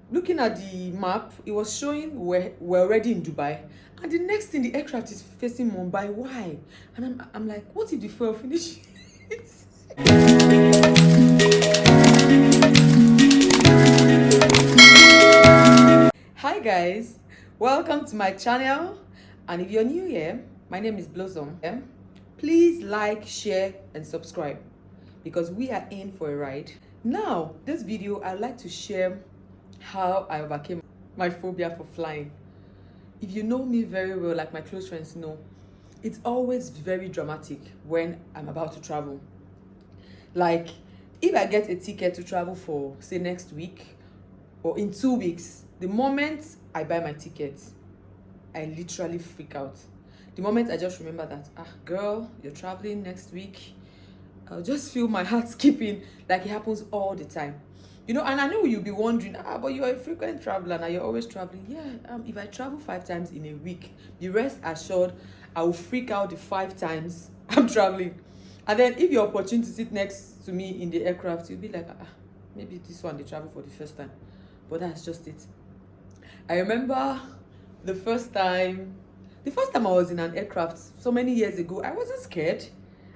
looking at the map, it was showing we're already in Dubai. And the next thing, the aircraft is facing Mumbai. Why? And I'm like, what if the fuel finishes? Hi guys, welcome to my channel. And if you're new here, my name is Blossom. Please like, share, and subscribe because we are in for a ride. Now, this video, I'd like to share how I overcame my phobia for flying. If you know me very well, like my close friends know, it's always very dramatic when I'm about to travel. Like, if I get a ticket to travel for, say, next week or in 2 weeks, the moment I buy my ticket, I literally freak out. The moment I just remember that, girl, you're traveling next week, I'll just feel my heart skipping, like it happens all the time. And I know you'll be wondering, but you're a frequent traveler and you're always traveling. Yeah, if I travel 5 times in a week, the rest assured, I will freak out the 5 times I'm traveling. And then if you're opportunity to sit next to me in the aircraft, you'll be like, maybe this one they travel for the first time. But that's just it. I remember the first time I was in an aircraft so many years ago, I wasn't scared.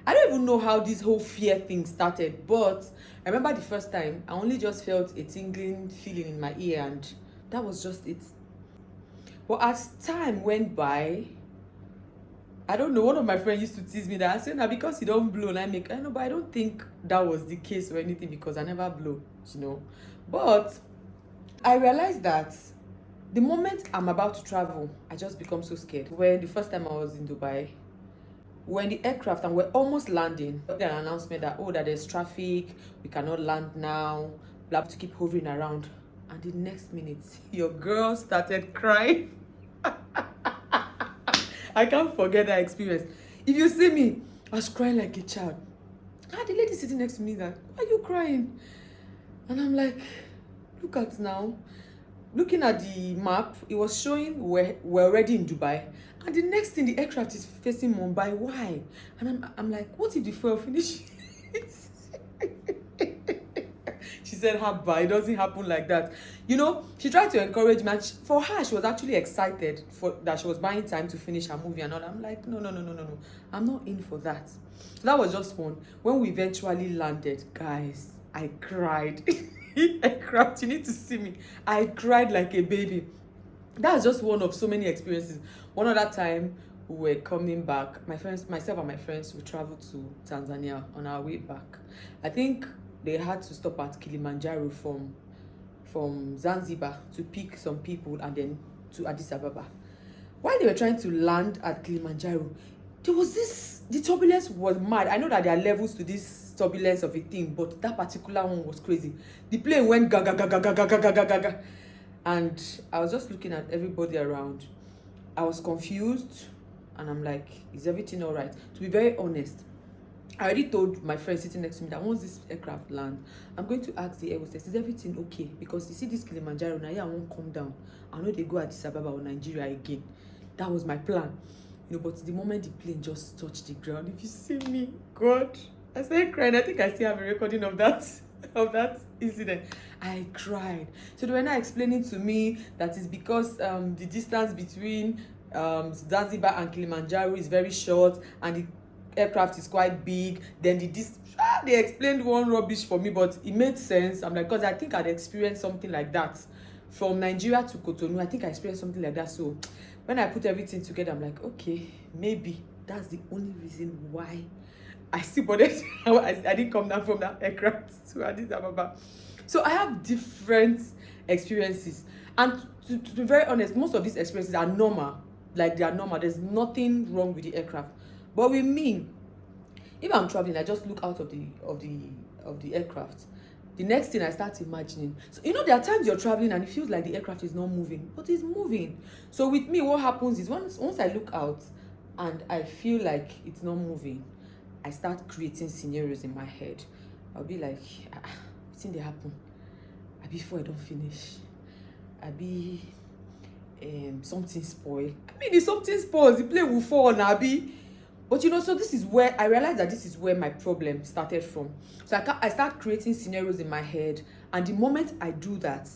I don't even know how this whole fear thing started, but I remember the first time I only just felt a tingling feeling in my ear, and that was just it. But as time went by, I don't know, one of my friends used to tease me that I said, now because you don't blow, and I know, but I don't think that was the case or anything because I never blow. But I realized that the moment I'm about to travel, I just become so scared. When the first time I was in Dubai, when the aircraft and we're almost landing, an announcement that that there's traffic, we cannot land now, we have to keep hovering around. And the next minute, your girl started crying. I can't forget that experience. If you see me, I was crying like a child. The lady sitting next to me that, why are you crying? And I'm like, look at now. Looking at the map, it was showing we're already in Dubai. And the next thing, the aircraft is facing Mumbai. Why? And I'm like, what if the fuel finishes? She said, Haba, it doesn't happen like that. She tried to encourage me. For her, she was actually excited for that she was buying time to finish her movie and all. I'm like, no. I'm not in for that. So that was just one. When we eventually landed, guys, I cried. I cried. You need to see me. I cried like a baby. That's just one of so many experiences. One other time, we were coming back. Myself and my friends, we traveled to Tanzania on our way back. I think they had to stop at Kilimanjaro from Zanzibar to pick some people and then to Addis Ababa. While they were trying to land at Kilimanjaro, the turbulence was mad. I know that there are levels to this turbulence of a thing, but that particular one was crazy. The plane went gaga gaga gaga gaga gaga gaga, and I was just looking at everybody around. I was confused, and I'm like, is everything all right? To be very honest, I already told my friend sitting next to me that once this aircraft land, I'm going to ask the air hostess, is everything okay? Because you see this Kilimanjaro, now I won't come down. I know they go Addis Ababa or Nigeria again. That was my plan. But the moment the plane just touched the ground, if you see me, God, I started crying. I think I still have a recording of that incident. I cried. So they were now explaining to me that it's because the distance between Zanzibar and Kilimanjaro is very short and the aircraft is quite big. Then they explained one rubbish for me, but it made sense. I'm like, because I think I'd experienced something like that from Nigeria to Cotonou. I think I experienced something like that. So when I put everything together, I'm like, okay, maybe that's the only reason why I still bothered. I didn't come down from that aircraft to Addis Ababa. So I have different experiences, and to be very honest, most of these experiences are normal. Like, they are normal. There's nothing wrong with the aircraft. But with me, if I'm traveling, I just look out of the aircraft. The next thing I start imagining. So there are times you're traveling and it feels like the aircraft is not moving, but it's moving. So with me, what happens is once I look out and I feel like it's not moving, I start creating scenarios in my head. I'll be like, what's in the happen? Before I don't finish, something spoil. If something spoils, the plane will fall now. But so this is where I realized that this is where my problem started from. So I start creating scenarios in my head, and the moment I do that,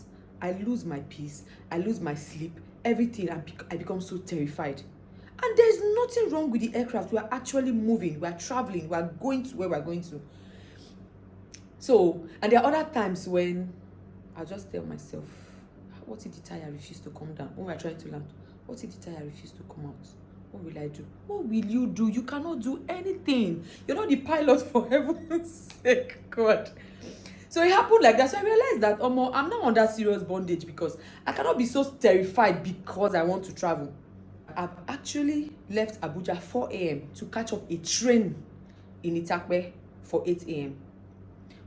I lose my peace, I lose my sleep, everything. I become so terrified. And there's nothing wrong with the aircraft. We are actually moving, we are traveling, we are going to where we are going to. So, and there are other times when I just tell myself, what if the tire refuses to come down when we are trying to land? What if the tire refuses to come out? What will I do? What will you do? You cannot do anything. You're not the pilot, for heaven's sake, God. So it happened like that. So I realized that I'm not under serious bondage because I cannot be so terrified because I want to travel. I've actually left Abuja 4 a.m. to catch up a train in Itakpe for 8 a.m.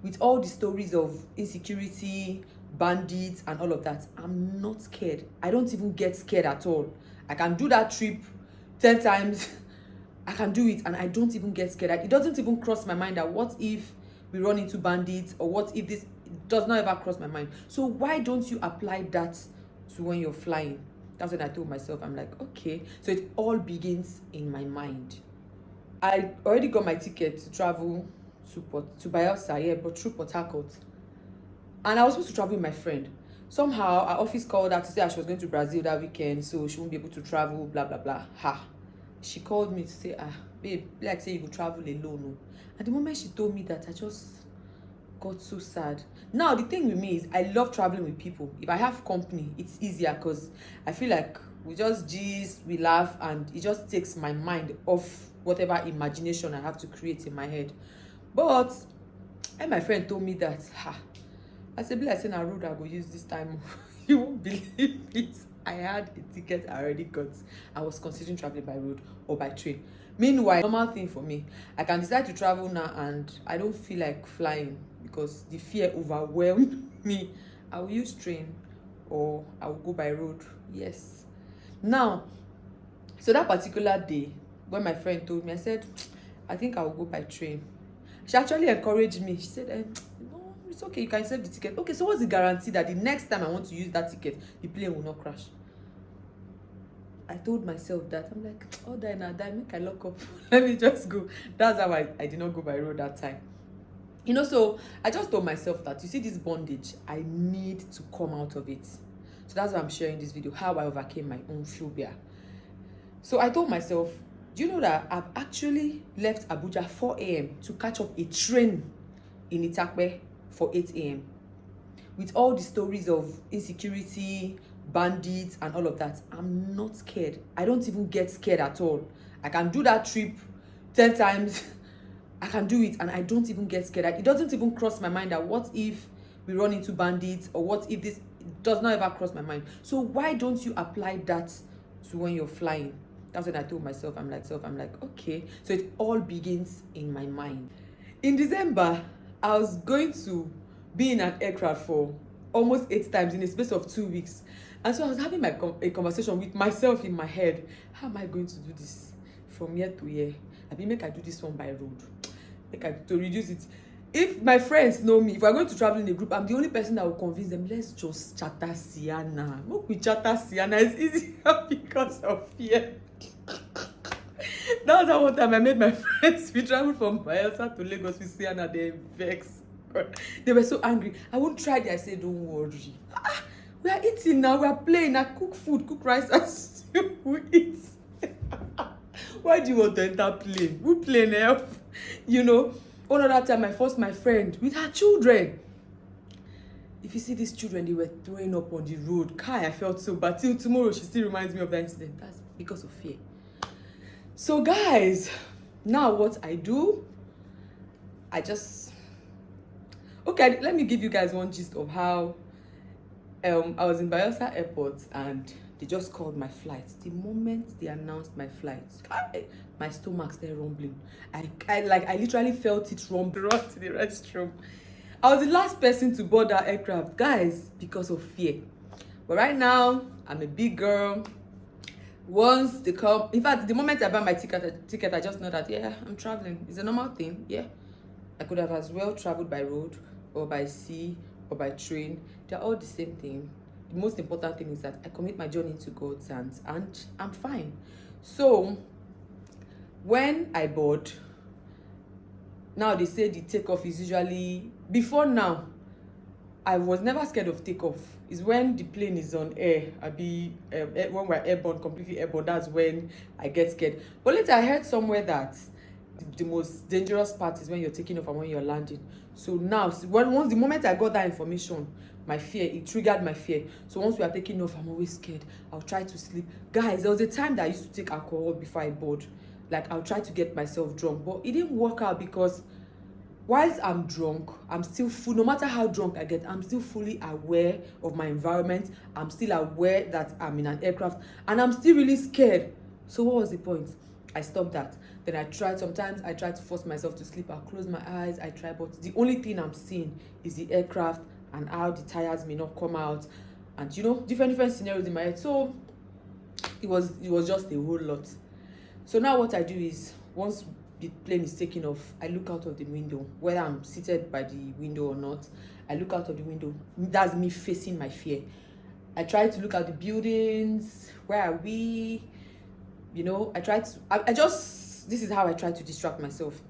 With all the stories of insecurity, bandits, and all of that, I'm not scared. I don't even get scared at all. I can do that trip 10 times. I can do it and I don't even get scared. It doesn't even cross my mind that what if we run into bandits, or what if this. It does not ever cross my mind. So why don't you apply that to when you're flying? That's when I told myself, I'm like, okay. So it all begins in my mind. I already got my ticket to travel to Bayelsa, yeah, but through Port Harcourt. And I was supposed to travel with my friend. Somehow our office called her to say she was going to Brazil that weekend, so she won't be able to travel, blah blah blah. She called me to say, babe, like say you go travel alone. And the moment she told me that, I just got so sad. Now the thing with me is I love traveling with people. If I have company, it's easier because I feel like we just gist, we laugh, and it just takes my mind off whatever imagination I have to create in my head. But when my friend told me that, I said, like saying a road I go use this time. You won't believe it. I had a ticket I already got. I was considering traveling by road or by train. Meanwhile, normal thing for me. I can decide to travel now and I don't feel like flying because the fear overwhelmed me. I will use train or I will go by road. Yes. Now, so that particular day, when my friend told me, I said, I think I will go by train. She actually encouraged me. She said, no, it's okay, you can save the ticket. Okay, so what's the guarantee that the next time I want to use that ticket, the plane will not crash? I told myself that. I'm like, oh, die now, die, make I lock up. Let me just go. That's how I did not go by road that time. You know, so I just told myself that, you see this bondage, I need to come out of it. So that's why I'm sharing this video, how I overcame my own phobia. So I told myself, do you know that I've actually left Abuja 4 a.m. to catch up a train in Itakpe for 8 a.m. With all the stories of insecurity, bandits, and all of that, I'm not scared. I don't even get scared at all. I can do that trip 10 times. I can do it and I don't even get scared. It doesn't even cross my mind that what if we run into bandits, or what if this. It does not ever cross my mind. So why don't you apply that to when you're flying? That's when I told myself, I'm like, okay. So it all begins in my mind. In December, I was going to be in an aircraft for almost 8 times in a space of 2 weeks. And so I was having a conversation with myself in my head. How am I going to do this from year to year? I mean, make I do this one by road. To reduce it. If my friends know me, if we're going to travel in a group, I'm the only person that will convince them, let's just charter Sienna. Look, we charter Sienna. It's easier because of fear. That was how one time I made my friends. We traveled from Bayelsa to Lagos with Sienna. They vexed. They were so angry. I won't try it. I said, don't worry. We are eating now. We are playing. I cook food, cook rice and stew. We eat. Why do you want to enter plane? Who plane help? You know, one other time I forced my friend with her children. If you see these children, they were throwing up on the road. Kai, I felt so bad. Till tomorrow, she still reminds me of that incident. That's because of fear. So guys, now what I do, okay, let me give you guys one gist of how I was in Bayelsa airport and they just called my flight. The moment they announced my flight, my stomach started rumbling. I literally felt it rumble. Run to the restroom. I was the last person to board that aircraft, guys, because of fear. But right now, I'm a big girl. Once they come, in fact, the moment I buy my ticket, I just know that, yeah, I'm traveling. It's a normal thing, yeah. I could have as well traveled by road or by sea or by train. They're all the same thing. The most important thing is that I commit my journey to God's hands and I'm fine. So when I board, now they say the takeoff is usually before now. I was never scared of takeoff. It's when the plane is on air, when we're airborne, completely airborne, that's when I get scared. But later I heard somewhere that the most dangerous part is when you're taking off and when you're landing. So now, once the moment I got that information, it triggered my fear. So once we are taking off, I'm always scared. I'll try to sleep. Guys, there was a time that I used to take alcohol before I board. Like, I'll try to get myself drunk, but it didn't work out because whilst I'm drunk, I'm still full. No matter how drunk I get, I'm still fully aware of my environment. I'm still aware that I'm in an aircraft, and I'm still really scared. So what was the point? I stopped that. Then sometimes I try to force myself to sleep. I'll close my eyes, I try, but the only thing I'm seeing is the aircraft and how the tires may not come out, and different scenarios in my head. So it was just a whole lot. So now what I do is, once the plane is taking off, I look out of the window, whether I'm seated by the window or not. I look out of the window. That's me facing my fear. I try to look at the buildings. Where are we? This is how I try to distract myself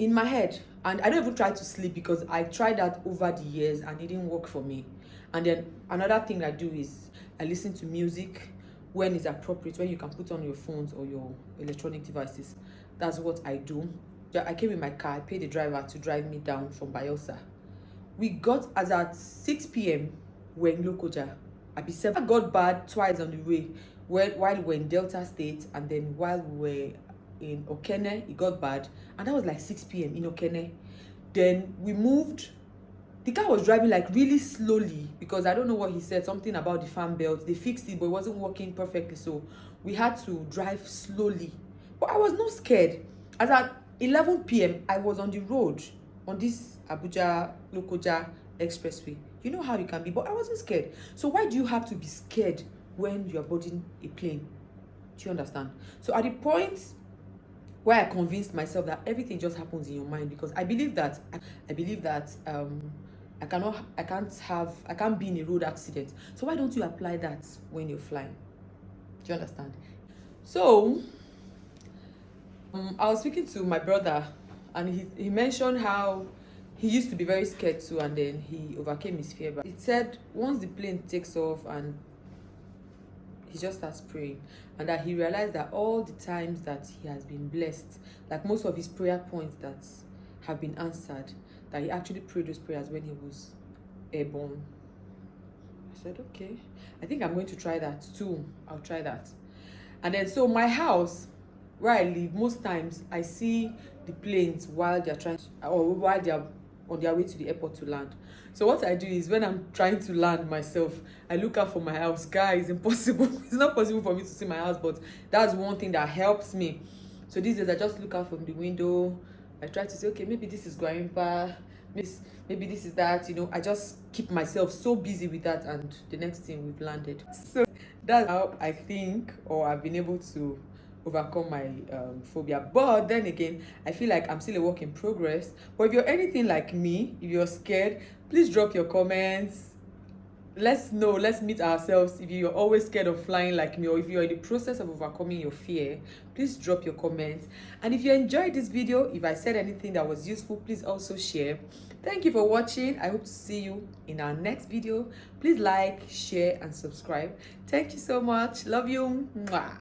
in my head. And I don't even try to sleep, because I tried that over the years and it didn't work for me. And then another thing I do is I listen to music when it's appropriate, when you can put on your phones or your electronic devices. That's what I do. I came in my car. I paid the driver to drive me down from Bayelsa. We got as at 6 p.m. we're in Lokoja. I got bad twice on the way. While we were in Delta State, and then while we were in Okene, it got bad, and that was like 6 p.m. in Okene. Then we moved. The car was driving like really slowly, because I don't know what he said, something about the fan belt. They fixed it, but it wasn't working perfectly, so we had to drive slowly. But I was not scared. As at 11 p.m. I was on the road on this Abuja Lokoja expressway. You know how you can be, but I wasn't scared. So why do you have to be scared when you are boarding a plane? Do you understand? So at the point where I convinced myself that everything just happens in your mind, because I believe that I can't be in a road accident. So why don't you apply that when you're flying? Do you understand? So I was speaking to my brother, and he mentioned how he used to be very scared too, and then he overcame his fear. But he said once the plane takes off and he just starts praying, and that he realized that all the times that he has been blessed, like most of his prayer points that have been answered, that he actually prayed those prayers when he was airborne. I said, okay, I think I'm going to try that too. I'll try that. And then, so my house where I live, most times I see the planes while they're while they're on their way to the airport to land. So what I do is, when I'm trying to land myself, I look out for my house. Guys, impossible. It's not possible for me to see my house, but that's one thing that helps me. So these days I just look out from the window. I try to say, okay, maybe this is Guarimpa, maybe this is that. I just keep myself so busy with that, and the next thing, we've landed. So that's how I think, or I've been able to overcome my phobia. But then again, I feel like I'm still a work in progress. But if you're anything like me, if you're scared, please drop your comments. Let's meet ourselves. If you're always scared of flying like me, or if you're in the process of overcoming your fear, please drop your comments. And if you enjoyed this video, if I said anything that was useful, please also share. Thank you for watching. I hope to see you in our next video. Please like, share, and subscribe. Thank you so much. Love you. Mwah.